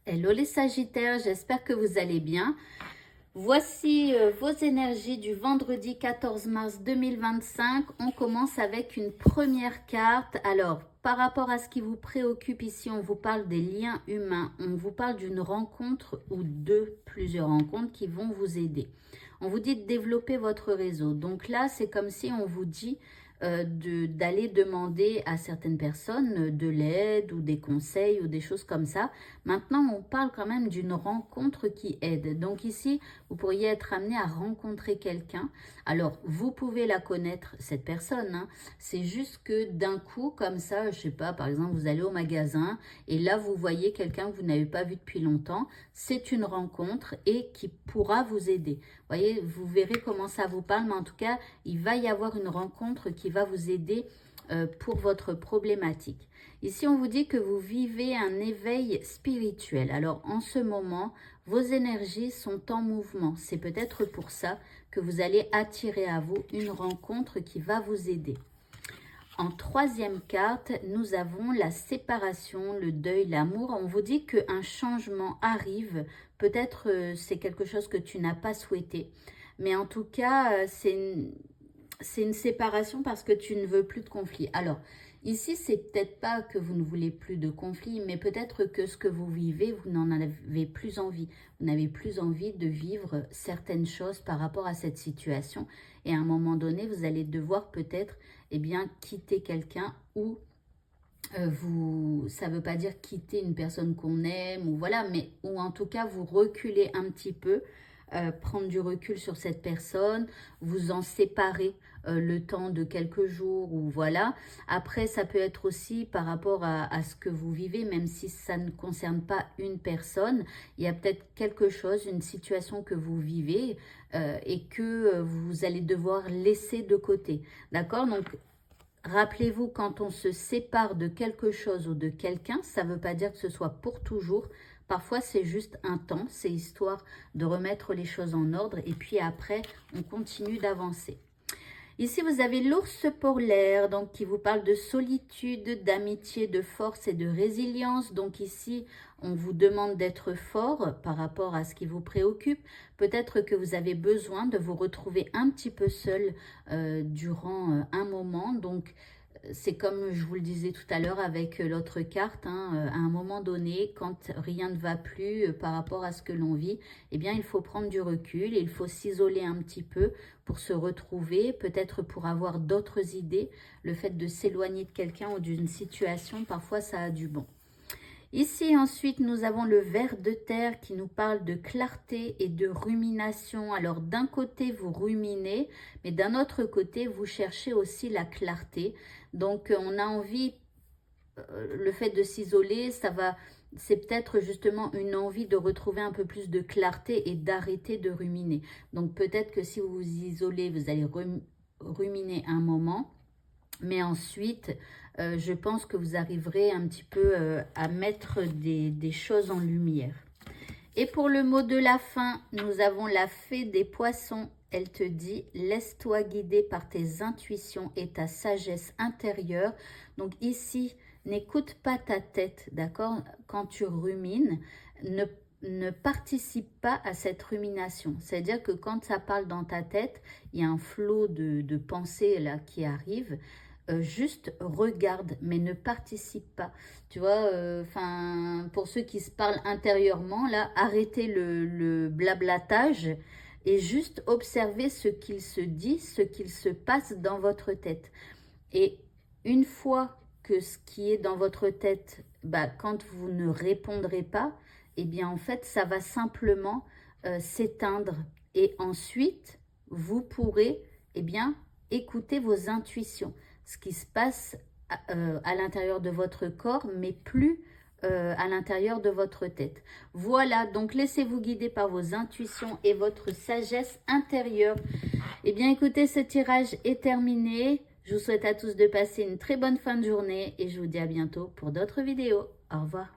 Hello les Sagittaires, j'espère que vous allez bien. Voici vos énergies du vendredi 14 mars 2025. On commence avec une première carte. Alors, par rapport à ce qui vous préoccupe ici, on vous parle des liens humains. On vous parle d'une rencontre ou de plusieurs rencontres qui vont vous aider. On vous dit de développer votre réseau. Donc là, c'est comme si on vous dit d'aller demander à certaines personnes de l'aide ou des conseils ou des choses comme ça. Maintenant, on parle quand même d'une rencontre qui aide. Donc ici, vous pourriez être amené à rencontrer quelqu'un. Alors, vous pouvez la connaître, cette personne. Hein. C'est juste que d'un coup, comme ça, je sais pas, par exemple, vous allez au magasin et là, vous voyez quelqu'un que vous n'avez pas vu depuis longtemps. C'est une rencontre et qui pourra vous aider. Vous voyez, vous verrez comment ça vous parle, mais en tout cas, il va y avoir une rencontre qui va vous aider pour votre problématique. Ici, on vous dit que vous vivez un éveil spirituel. Alors, en ce moment, vos énergies sont en mouvement. C'est peut-être pour ça que vous allez attirer à vous une rencontre qui va vous aider. En troisième carte, nous avons la séparation, le deuil, l'amour. On vous dit qu'un changement arrive. Peut-être c'est quelque chose que tu n'as pas souhaité. Mais en tout cas, c'est une séparation parce que tu ne veux plus de conflit. Alors, ici, c'est peut-être pas que vous ne voulez plus de conflit, mais peut-être que ce que vous vivez, vous n'en avez plus envie. Vous n'avez plus envie de vivre certaines choses par rapport à cette situation. Et à un moment donné, vous allez devoir peut-être quitter quelqu'un ou ça ne veut pas dire quitter une personne qu'on aime ou voilà, mais ou en tout cas vous reculez un petit peu, prendre du recul sur cette personne, vous en séparer le temps de quelques jours ou voilà. Après, ça peut être aussi par rapport à ce que vous vivez, même si ça ne concerne pas une personne, il y a peut-être quelque chose, une situation que vous vivez et que vous allez devoir laisser de côté. D'accord? Donc, rappelez-vous, quand on se sépare de quelque chose ou de quelqu'un, ça ne veut pas dire que ce soit pour toujours. Parfois, c'est juste un temps, c'est histoire de remettre les choses en ordre et puis après, on continue d'avancer. Ici, vous avez l'ours polaire, donc qui vous parle de solitude, d'amitié, de force et de résilience. Donc ici, on vous demande d'être fort par rapport à ce qui vous préoccupe. Peut-être que vous avez besoin de vous retrouver un petit peu seul durant un moment. Donc, c'est comme je vous le disais tout à l'heure avec l'autre carte, hein, à un moment donné, quand rien ne va plus par rapport à ce que l'on vit, eh bien, il faut prendre du recul, il faut s'isoler un petit peu pour se retrouver, peut-être pour avoir d'autres idées. Le fait de s'éloigner de quelqu'un ou d'une situation, parfois, ça a du bon. Ici, ensuite, nous avons le ver de terre qui nous parle de clarté et de rumination. Alors, d'un côté, vous ruminez, mais d'un autre côté, vous cherchez aussi la clarté. Donc, on a envie, le fait de s'isoler, c'est peut-être justement une envie de retrouver un peu plus de clarté et d'arrêter de ruminer. Donc, peut-être que si vous vous isolez, vous allez ruminer un moment. Mais ensuite, je pense que vous arriverez un petit peu à mettre des choses en lumière. Et pour le mot de la fin, nous avons la fée des poissons. Elle te dit, laisse-toi guider par tes intuitions et ta sagesse intérieure. Donc ici, n'écoute pas ta tête, d'accord? Quand tu rumines, ne participe pas à cette rumination. C'est-à-dire que quand ça parle dans ta tête, il y a un flot de pensées là qui arrive. Juste regarde, mais ne participe pas. Tu vois, pour ceux qui se parlent intérieurement, là, arrêtez le blablatage et juste observez ce qu'il se dit, ce qu'il se passe dans votre tête. Et une fois que ce qui est dans votre tête, quand vous ne répondrez pas, eh bien, en fait, ça va simplement s'éteindre. Et ensuite, vous pourrez, écouter vos intuitions. Ce qui se passe à l'intérieur de votre corps, mais plus à l'intérieur de votre tête. Voilà, donc laissez-vous guider par vos intuitions et votre sagesse intérieure. Eh bien, écoutez, ce tirage est terminé. Je vous souhaite à tous de passer une très bonne fin de journée et je vous dis à bientôt pour d'autres vidéos. Au revoir.